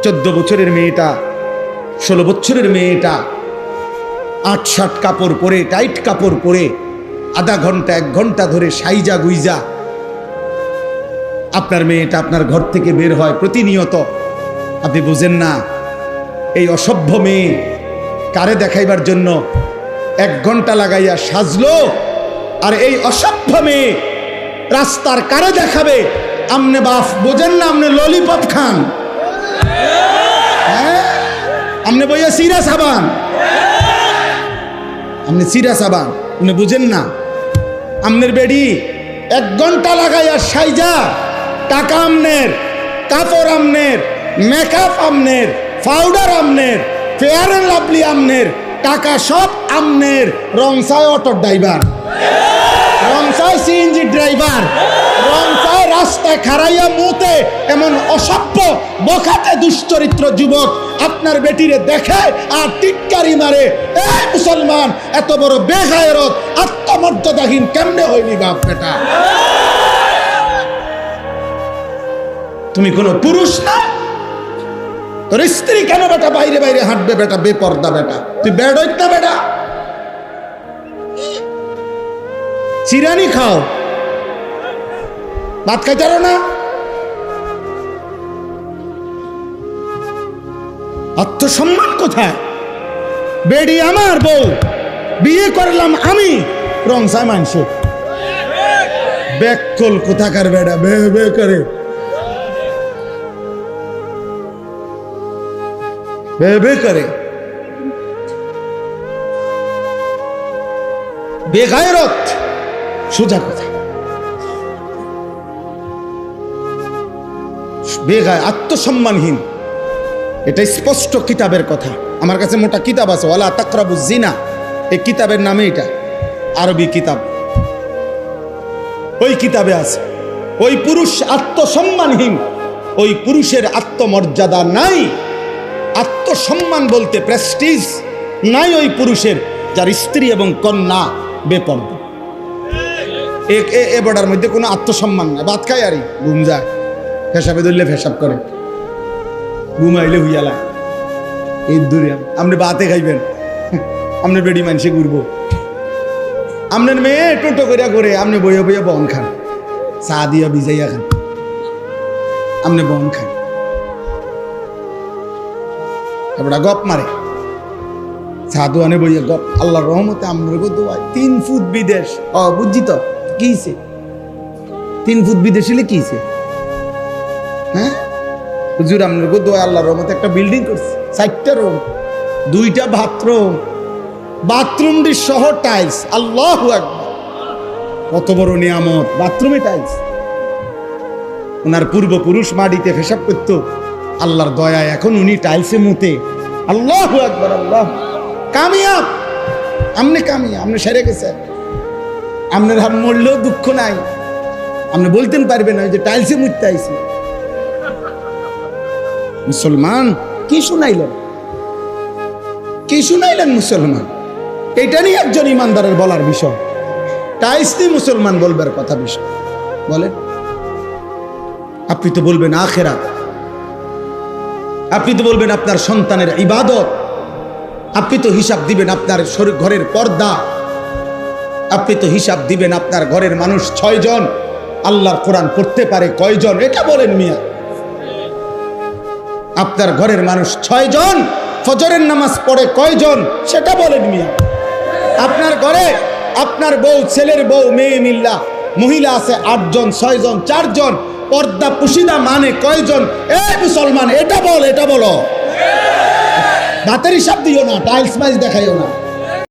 14 বছরের মেয়েটা, 16 বছরের মেয়েটা 8-7 কাপড় পরে, টাইট কাপড় পরে আধা ঘন্টা 1 ঘন্টা ধরে সাইজা গুইজা আপনার মেয়েটা আপনার ঘর থেকে বের হয় প্রতিনিয়ত। আপনি বুঝেন না এই অসভ্য মেয়ে কারে দেখাইবার জন্য 1 ঘন্টা লাগাইয়া সাজলো, আর এই অসভ্য মেয়ে রাস্তার কারে দেখাবে? আমনে বাপ বোঝেন না, আমনে ললিপপ খান, হ্যাঁ? আমনে বইয়া সিরা সাবান, আমনে সিরা সাবান, আপনি বুঝেন না। আমনের বেডি 1 ঘন্টা লাগাইয়া সাইজা, টাকা আমনের, কাপড় আমনের, মেকআপ আমনের, পাউডার আমনের, ফেয়ার এন্ড লাভলি আমনের, টাকা সব আমনের। রংসায় অটো ড্রাইভার, রংসায় সিএনজি ড্রাইভার, রংসায় রাস্তায় খাড়াইয়া মুতে এমন অসভ্য বখাটে দুশ্চরিত্র যুবক আপনার বেটিরে দেখে আর টিটকারি মারে। এই মুসলমান, এত বড় বেগায়রত আত্মমর্যাদাহীন কেমনে হইলি বাপ বেটা? তুমি কোনো পুরুষ না? তোর স্ত্রী কেন বেটা বাইরে বাইরে হাঁটবে বেটা? বেপর্দা বেটা, তুই বেড়ইত না বেটা? চিরানি খাও, ভাত খাইতে পারো না? আত্মসম্মান কোথায়? বেডি আমার বউ, বিয়ে করলাম আমি, রংসায় মানস বেকল কোথাকার বেটা, বে বে করে বে করে বেগায়রত। সোজা কথা, বেগায়, আত্মসম্মানহীন। এটা স্পষ্ট কিতাবের কথা। আমার কাছে মোটা কিতাব আছে, ওয়ালা তাকরাবুজ জিনা, এই কিতাবের নামে, এটা আরবি কিতাব। ওই কিতাবে আছে ওই পুরুষ আত্মসম্মানহীন, ওই পুরুষের আত্মমর্যাদা নাই। আত্মসম্মান বলতে প্রেস্টিজ নাই ওই পুরুষের, যার স্ত্রী এবং কন্যা বেপর্দা। এ বড়ার মধ্যে কোনো আত্মসম্মান নাই। ভাত খায় আরই ঘুম যায়, ফেসাবে ধরলে ফেসাব করে, ঘুমাইলে হুইয়ালা। এই দূরে আপনি ভাতে খাইবেন, আপনার বেডি মানুষে ঘুরবো। আপনার মেয়ে টোটো করিয়া করে, আপনি বইয়া বইয়া বন খান, চা দিয়া ভিজাইয়া খান, আপনি বন খান। এবার গপ মারে, সাধু আনে বইয়া গপ। আল্লাহর রহমতে আমরা দোয়াই 3 ফুট বিদেশ। বুঝছি তো কি হইছে? 3 ফুট বিদেশ হলে কি হইছে? হ্যাঁ হুজুর, আমরা দোয়াই আল্লাহর রহমতে একটা বিল্ডিং করছে, 4টা রুম, 2টা বাথরুম, বাথরুমটি সহ টাইলস। আল্লাহু আকবার, কত বড় নিয়ামত! বাথরুমে টাইলস। ওনার পূর্বপুরুষ মাটিতে পেশাব করতো, আল্লাহর দয়ায় এখন উনি টাইলসে মুতে। আল্লাহু আকবার, আল্লাহ কামিয়াব। আমনে কামিয়াব, আমনে সেরে গেছে। আপনার হাত মরলেও দুঃখ নাই, আপনি বলতেন পারবেন না যে টাইলসে মুততে আইছি। মুসলমান কি শুনাইলেন, কি শুনাইলেন মুসলমান? এটা নিয়ে একজন ইমানদারের বলার বিষয়। টাইলস নিয়ে মুসলমান বলবার কথা বিষয় বলেন। আপনি তো বলবেন আখিরাত, আপনি তো বলবেন আপনার সন্তানের ইবাদত, আপনি তো হিসাব দিবেন আপনার ঘরের পর্দা, আপনি তো হিসাব দিবেন আপনার ঘরের মানুষ 6 জন আল্লাহর কোরআন পড়তে পারে কয়জন, এটা বলেন মিয়া। আপনার ঘরের মানুষ 6 জন ফজরের নামাজ পড়ে কয়জন, সেটা বলেন মিয়া। আপনার ঘরে আপনার বউ, ছেলের বউ, মেয়ে মিল্লা মহিলা আছে 8 জন, 6 জন, 4 জন, পর্দা পুশিদা মানে কয়জন? এই মুসলমান, এটা বল, এটা বলো। ভাতের হিসাব দিও না, টাইলস মাইজ দেখাইও না।